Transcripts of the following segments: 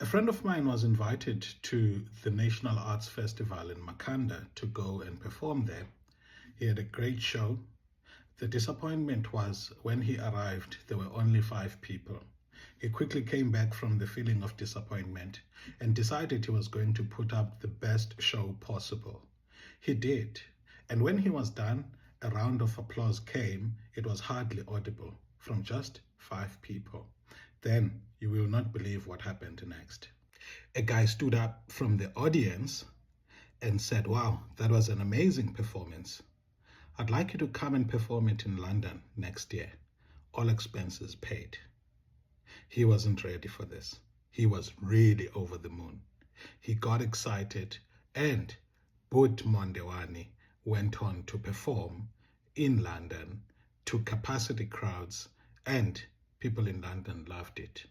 A friend of mine was invited to the National Arts Festival in Makanda to go and perform there. He had a great show. The disappointment was when he arrived, there were only 5 people. He quickly came back from the feeling of disappointment and decided he was going to put up the best show possible. He did. And when he was done, a round of applause came. It was hardly audible from just 5 people. Then you will not believe what happened next. A guy stood up from the audience and said, "Wow, that was an amazing performance. I'd like you to come and perform it in London next year. All expenses paid." He wasn't ready for this. He was really over the moon. He got excited, and Bud Mondewani went on to perform in London to capacity crowds, and people in London loved it.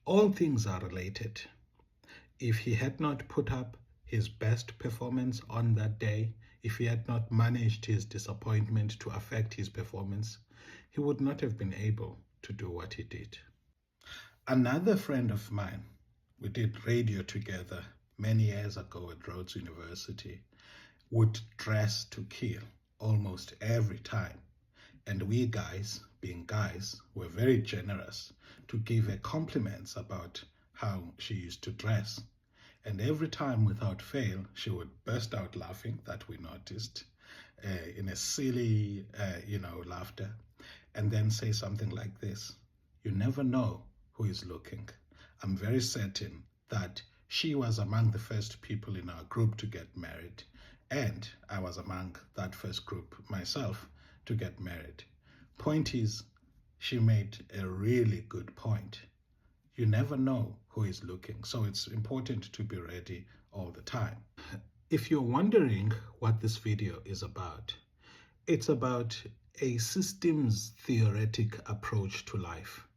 All things are related. If he had not put up his best performance on that day, if he had not managed his disappointment to affect his performance, he would not have been able to do what he did. Another friend of mine, we did radio together many years ago at Rhodes University, would dress to kill almost every time. And we guys, being guys, were very generous to give her compliments about how she used to dress. And every time, without fail, she would burst out laughing, that we noticed, in a silly, laughter, and then say something like this: "You never know who is looking." I'm very certain that she was among the first people in our group to get married, and I was among that first group myself to get married. Point is, she made a really good point. You never know who is looking, so it's important to be ready all the time. If you're wondering what this video is about, it's about a systems theoretic approach to life,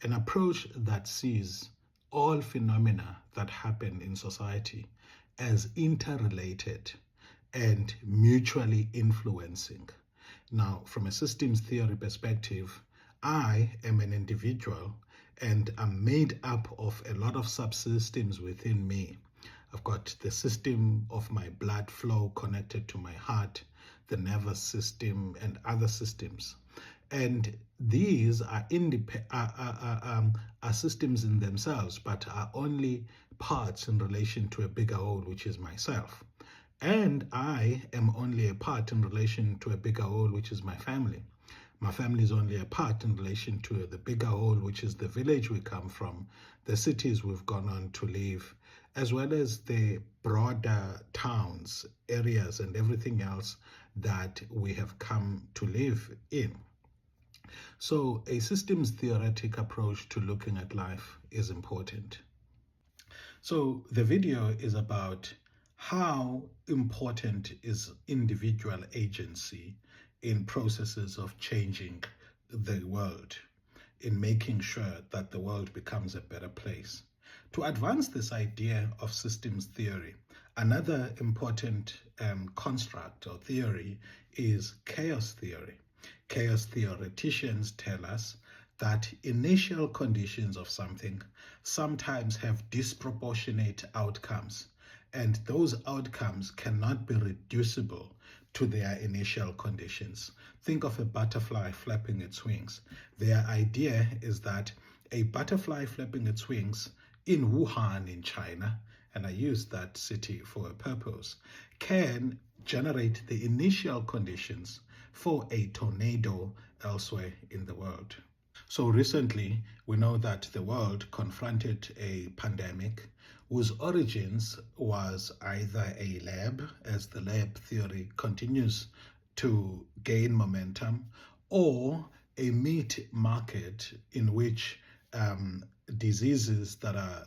an approach that sees all phenomena that happen in society as interrelated and mutually influencing. Now, from a systems theory perspective, I am an individual and I'm made up of a lot of subsystems within me. I've got the system of my blood flow connected to my heart, the nervous system, and other systems. And these are systems in themselves, but are only parts in relation to a bigger whole, which is myself. And I am only a part in relation to a bigger whole, which is my family. My family is only a part in relation to the bigger whole, which is the village we come from, the cities we've gone on to live, as well as the broader towns, areas, and everything else that we have come to live in. So a systems theoretic approach to looking at life is important. So the video is about how important is individual agency in processes of changing the world, in making sure that the world becomes a better place. To advance this idea of systems theory, another important construct or theory is chaos theory. Chaos theoreticians tell us that initial conditions of something sometimes have disproportionate outcomes, and those outcomes cannot be reducible to their initial conditions. Think of a butterfly flapping its wings. Their idea is that a butterfly flapping its wings in Wuhan in China, and I use that city for a purpose, can generate the initial conditions for a tornado elsewhere in the world. So recently, we know that the world confronted a pandemic whose origins was either a lab, as the lab theory continues to gain momentum, or a meat market in which diseases that are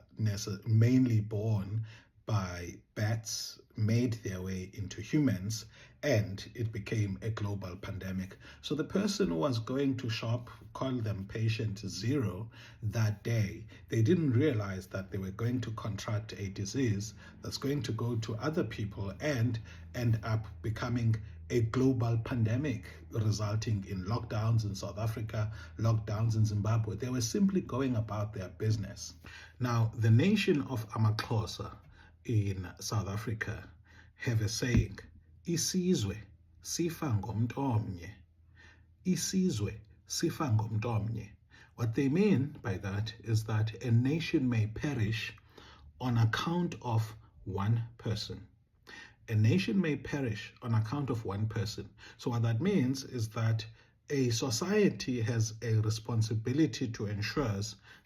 mainly borne by bats made their way into humans, and it became a global pandemic. So the person who was going to shop, call them patient zero, that day, they didn't realize that they were going to contract a disease that's going to go to other people and end up becoming a global pandemic resulting in lockdowns in South Africa, lockdowns in Zimbabwe. They were simply going about their business. Now, the nation of amaXhosa in South Africa have a saying, isizwe sifa ngomntu omnye. Isizwe sifa ngomntu omnye. What they mean by that is that a nation may perish on account of one person. A nation may perish on account of one person. So what that means is that a society has a responsibility to ensure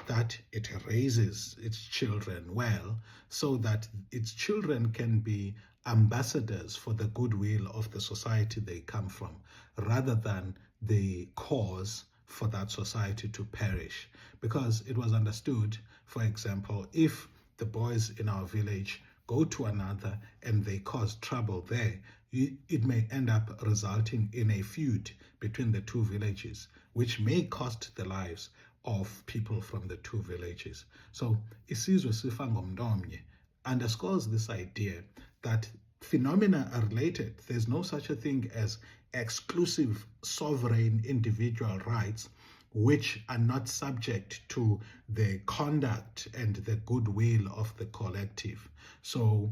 that it raises its children well, so that its children can be ambassadors for the goodwill of the society they come from, rather than the cause for that society to perish. Because it was understood, for example, if the boys in our village go to another and they cause trouble there, it may end up resulting in a feud between the two villages, which may cost the lives of people from the two villages. So isizwe sifa ngomntu omnye underscores this idea that phenomena are related. There's no such a thing as exclusive sovereign individual rights which are not subject to the conduct and the goodwill of the collective. So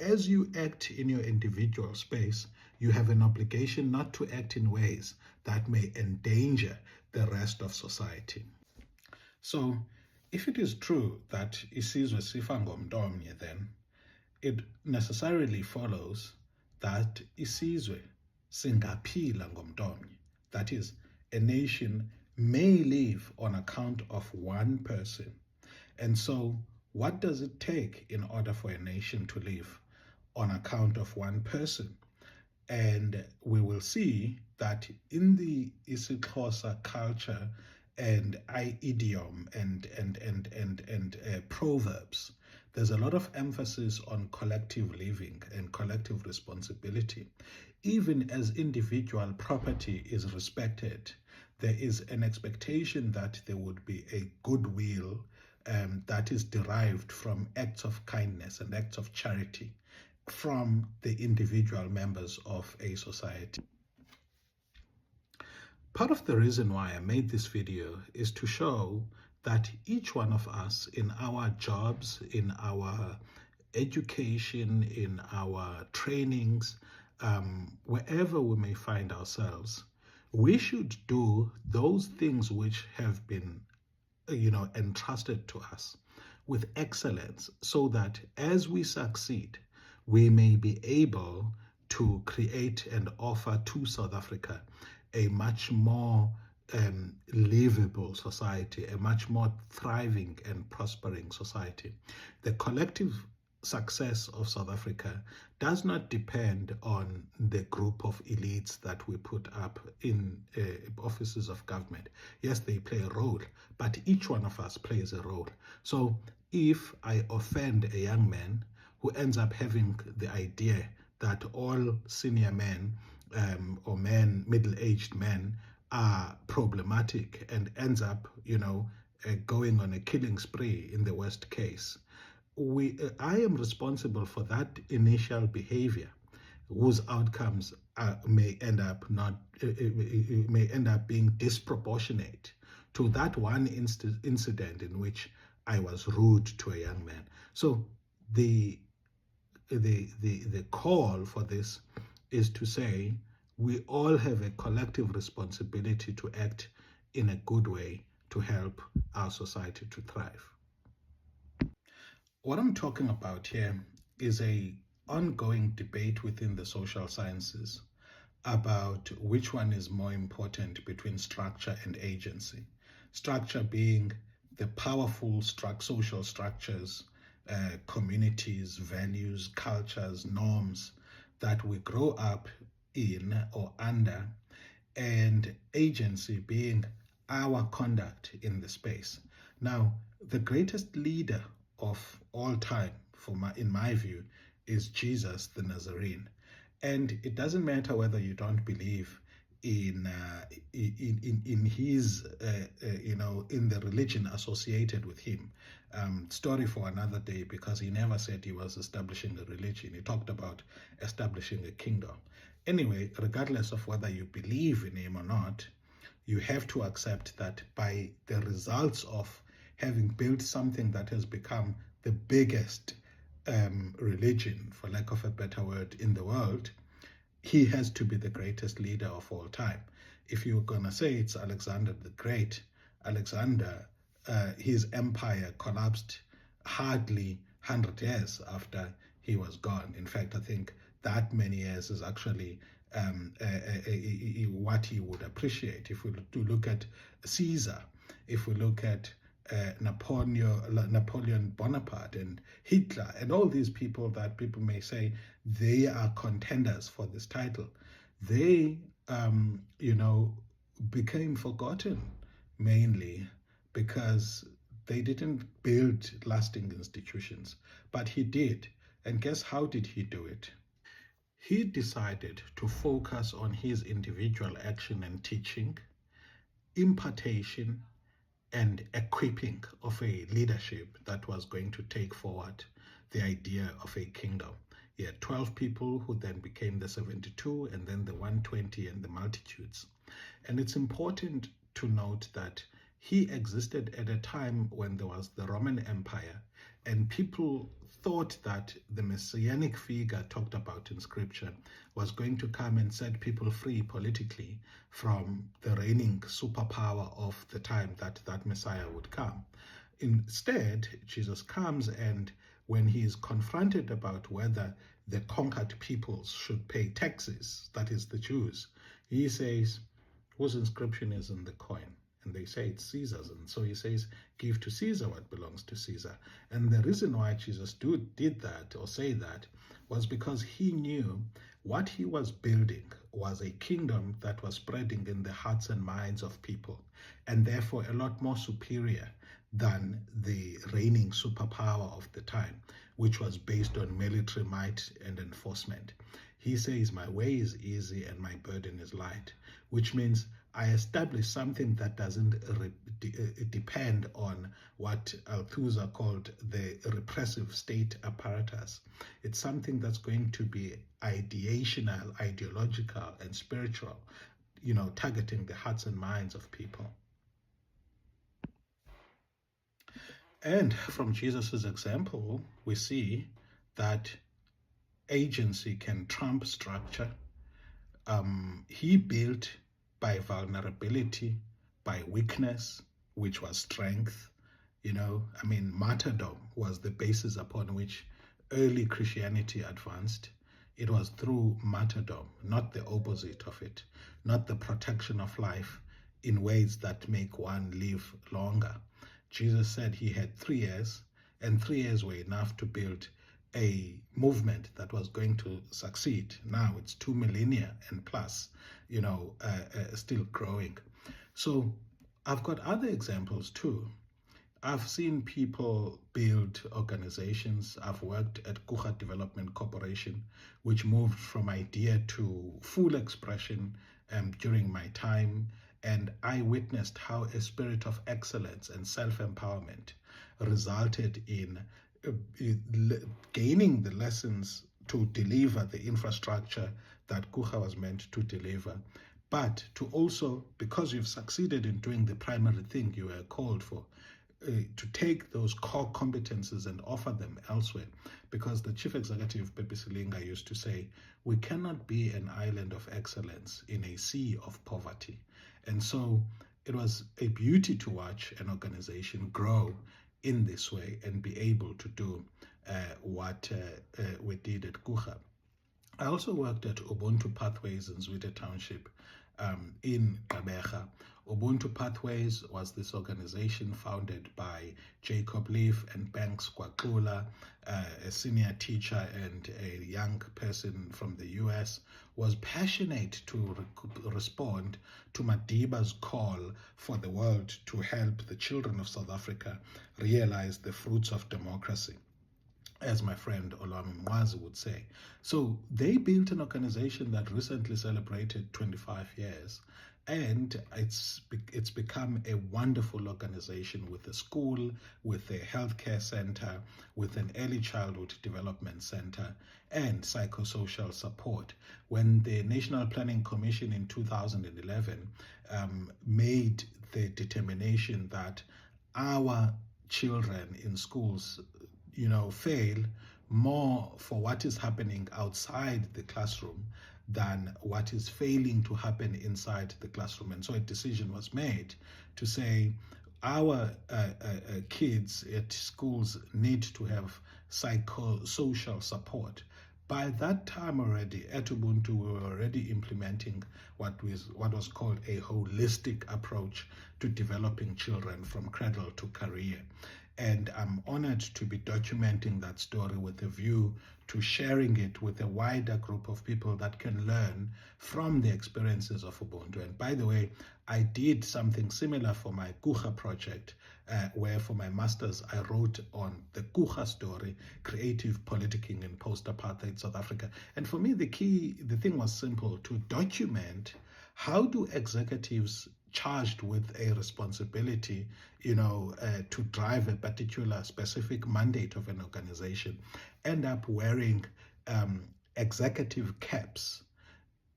as you act in your individual space, you have an obligation not to act in ways that may endanger the rest of society. So if it is true that isizwe sifa ngomntu omnye, then it necessarily follows that isizwe singaphila ngomntu omnye. That is, a nation may live on account of one person. And so what does it take in order for a nation to live on account of one person? And we will see that in the isiXhosa culture and idiom and proverbs, there's a lot of emphasis on collective living and collective responsibility. Even as individual property is respected, there is an expectation that there would be a goodwill that is derived from acts of kindness and acts of charity from the individual members of a society. Part of the reason why I made this video is to show that each one of us in our jobs, in our education, in our trainings, wherever we may find ourselves, we should do those things which have been entrusted to us with excellence, so that as we succeed, we may be able to create and offer to South Africa a much more livable society, a much more thriving and prospering society. The collective success of South Africa does not depend on the group of elites that we put up in offices of government. Yes, they play a role, but each one of us plays a role. So if I offend a young man who ends up having the idea that all senior men or middle-aged men are problematic and ends up, going on a killing spree in the worst case, I am responsible for that initial behavior, whose outcomes may end up being disproportionate to that one incident in which I was rude to a young man. So the call for this is to say we all have a collective responsibility to act in a good way to help our society to thrive. What I'm talking about here is an ongoing debate within the social sciences about which one is more important between structure and agency. Structure being the powerful social structures, communities, values, cultures, norms that we grow up in or under, and agency being our conduct in the space. Now, the greatest leader of all time, in my view, is Jesus the Nazarene. And it doesn't matter whether you don't believe in his in the religion associated with him. Story for another day, because he never said he was establishing a religion. He talked about establishing a kingdom. Anyway, regardless of whether you believe in him or not, you have to accept that by the results of having built something that has become the biggest religion, for lack of a better word, in the world, he has to be the greatest leader of all time. If you're going to say it's Alexander the Great, Alexander, his empire collapsed hardly 100 years after he was gone. In fact, I think that many years is actually what he would appreciate. If we do look at Caesar, if we look at Napoleon Bonaparte and Hitler and all these people that people may say they are contenders for this title, they became forgotten mainly because they didn't build lasting institutions. But he did. And guess how did he do it? He decided to focus on his individual action and teaching, impartation, and equipping of a leadership that was going to take forward the idea of a kingdom. He had 12 people who then became the 72, and then the 120 and the multitudes. And it's important to note that he existed at a time when there was the Roman Empire, and people thought that the messianic figure talked about in scripture was going to come and set people free politically from the reigning superpower of the time that that Messiah would come. Instead, Jesus comes, and when he is confronted about whether the conquered peoples should pay taxes, that is the Jews, he says, whose inscription is in the coin? And they say it's Caesar's. And so he says, give to Caesar what belongs to Caesar. And the reason why Jesus did that or say that was because he knew what he was building was a kingdom that was spreading in the hearts and minds of people, and therefore a lot more superior than the reigning superpower of the time, which was based on military might and enforcement. He says, my way is easy and my burden is light, which means I establish something that doesn't depend on what Althusser called the repressive state apparatus. It's something that's going to be ideational, ideological, and spiritual, targeting the hearts and minds of people. And from Jesus's example, we see that agency can trump structure. He built by vulnerability, by weakness, which was strength. Martyrdom was the basis upon which early Christianity advanced. It was through martyrdom, not the opposite of it, not the protection of life in ways that make one live longer. Jesus said he had 3 years, and 3 years were enough to build a movement that was going to succeed. Now it's 2 millennia and plus, still growing. So I've got other examples too. I've seen people build organizations. I've worked at Kucha Development Corporation, which moved from idea to full expression during my time. And I witnessed how a spirit of excellence and self-empowerment resulted in gaining the lessons to deliver the infrastructure that Kucha was meant to deliver, but to also, because you've succeeded in doing the primary thing you were called for, to take those core competences and offer them elsewhere. Because the chief executive, Pepe Silinga, used to say, we cannot be an island of excellence in a sea of poverty. And so it was a beauty to watch an organization grow in this way and be able to do what we did at Kucha. I also worked at Ubuntu Pathways in Zwide Township in Gqeberha. Ubuntu Pathways was this organization founded by Jacob Leaf and Banks Kwakula, a senior teacher and a young person from the US, was passionate to respond to Madiba's call for the world to help the children of South Africa realize the fruits of democracy. as my friend Olwami Mwazi would say. So they built an organization that recently celebrated 25 years, and it's become a wonderful organization with a school, with a healthcare center, with an early childhood development center, and psychosocial support. When the National Planning Commission in 2011 made the determination that our children in schools fail more for what is happening outside the classroom than what is failing to happen inside the classroom. And so a decision was made to say our kids at schools need to have psychosocial support. By that time already, at Ubuntu, we were already implementing what was called a holistic approach to developing children from cradle to career. And I'm honored to be documenting that story with a view to sharing it with a wider group of people that can learn from the experiences of Ubuntu. And by the way, I did something similar for my Kucha project, where for my master's I wrote on the Kucha story, creative politicking in post-apartheid South Africa. And for me, the thing was simple: to document how do executives charged with a responsibility, to drive a particular specific mandate of an organization, end up wearing executive caps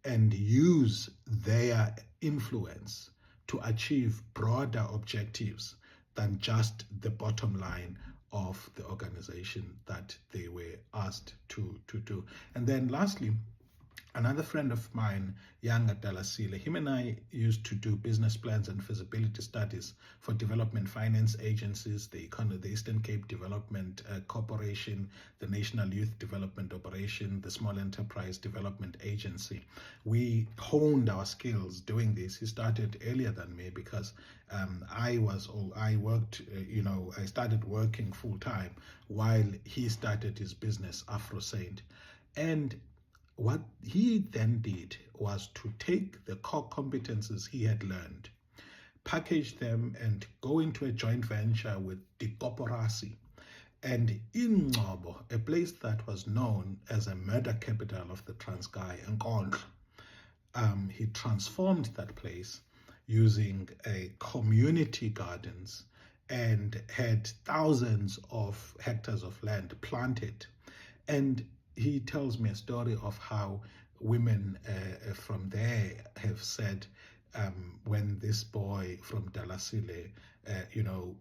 and use their influence to achieve broader objectives than just the bottom line of the organization that they were asked to do. And then lastly, another friend of mine, Young Dalasile, him and I used to do business plans and feasibility studies for development finance agencies, the Eastern Cape Development Corporation, the National Youth Development Operation, the Small Enterprise Development Agency. We honed our skills doing this. He started earlier than me because I started working full time while he started his business, Afro Saint. And what he then did was to take the core competences he had learned, package them, and go into a joint venture with D.E.P, and in Ngcobo, a place that was known as a murder capital of the Transkei, Nkondlo. He transformed that place using community gardens and had thousands of hectares of land planted. And he tells me a story of how women from there have said, when this boy from Dalasile,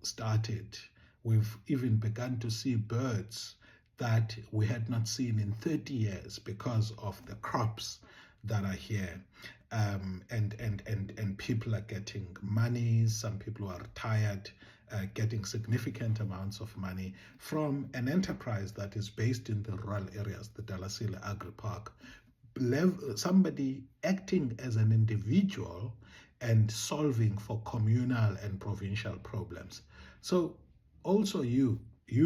started, we've even begun to see birds that we had not seen in 30 years because of the crops that are here. And people are getting money. Some people are retired, getting significant amounts of money from an enterprise that is based in the rural areas, the Dalasile Agri Park. Somebody acting as an individual and solving for communal and provincial problems. So also you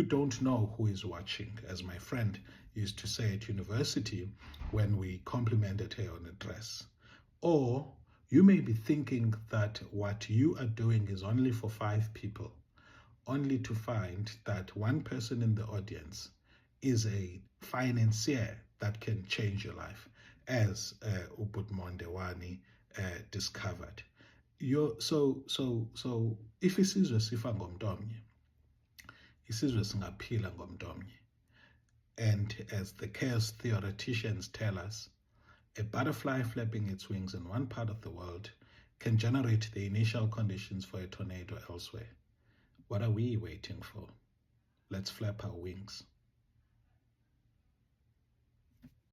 don't know who is watching, as my friend used to say at university when we complimented her on a dress. Or you may be thinking that what you are doing is only for 5 people, only to find that one person in the audience is a financier that can change your life, as Ubud Mondewani discovered. So if isizwe sifa ngomntu omnye, isizwe singaphila ngomntu omnye. And as the chaos theoreticians tell us, a butterfly flapping its wings in one part of the world can generate the initial conditions for a tornado elsewhere. What are we waiting for? Let's flap our wings.